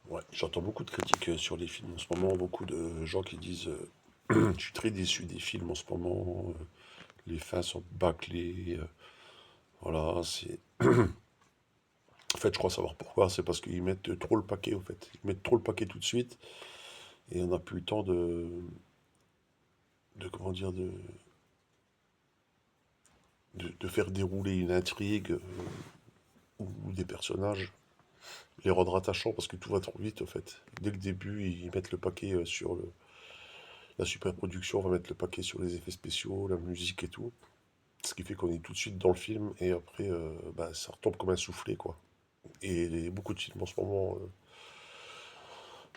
Ouais, j'entends beaucoup de critiques sur les films en ce moment, beaucoup de gens qui disent je suis très déçu des films en ce moment, les fins sont bâclées, voilà, c'est... En fait, je crois savoir pourquoi, c'est parce qu'ils mettent trop le paquet, en fait. Ils mettent trop le paquet tout de suite, et on n'a plus le temps comment dire, de faire dérouler une intrigue ou des personnages, les rendre attachants, parce que tout va trop vite, en fait. Dès le début, ils mettent le paquet sur la super production, on va mettre le paquet sur les effets spéciaux, la musique et tout. Ce qui fait qu'on est tout de suite dans le film et après, bah, ça retombe comme un soufflé, quoi. Et beaucoup de films en ce moment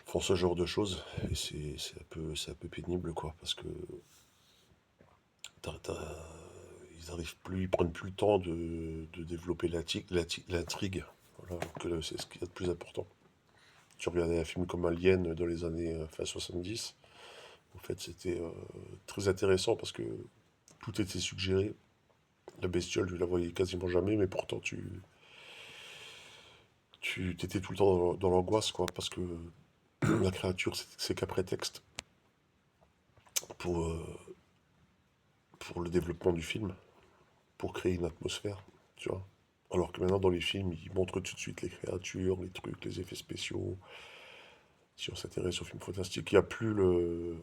font ce genre de choses et c'est un peu pénible, quoi, parce que ils arrivent plus, ils prennent plus le temps de développer l'intrigue. Voilà, alors que c'est ce qu'il y a de plus important. Tu regardais un film comme Alien dans les années fin 70, en fait, c'était très intéressant parce que tout était suggéré. La bestiole, tu la voyais quasiment jamais, mais pourtant tu étais tout le temps dans l'angoisse, quoi, parce que la créature, c'est qu'un prétexte pour, pour le développement du film, pour créer une atmosphère, tu vois. Alors que maintenant, dans les films, ils montrent tout de suite les créatures, les trucs, les effets spéciaux. Si on s'intéresse aux films fantastiques, il n'y a plus le...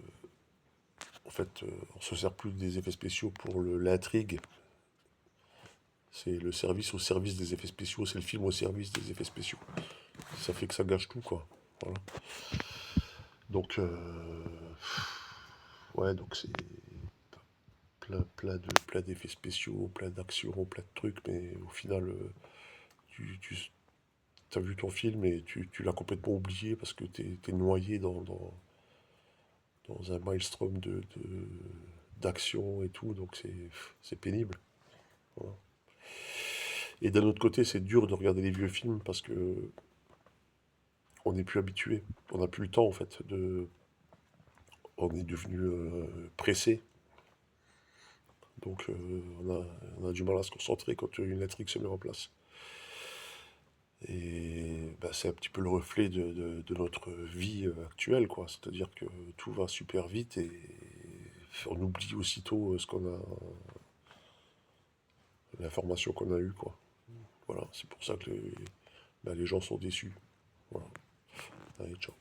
En fait, on se sert plus des effets spéciaux pour l'intrigue. C'est le service au service des effets spéciaux, c'est le film au service des effets spéciaux. Ça fait que ça gâche tout, quoi. Voilà. Donc, ouais, donc c'est plein d'effets spéciaux, plein d'actions, plein de trucs, mais au final, tu as vu ton film et tu l'as complètement oublié parce que t'es noyé dans un maelstrom d'action et tout, donc c'est pénible. Voilà. Et d'un autre côté, c'est dur de regarder les vieux films parce que on n'est plus habitué, on n'a plus le temps en fait on est devenu pressé, donc on a du mal à se concentrer quand une intrigue se met en place. Et bah, c'est un petit peu le reflet de notre vie actuelle, quoi. C'est-à-dire que tout va super vite et on oublie aussitôt l'information qu'on a eue, quoi. Voilà, c'est pour ça que bah, les gens sont déçus. Voilà. Allez, ciao.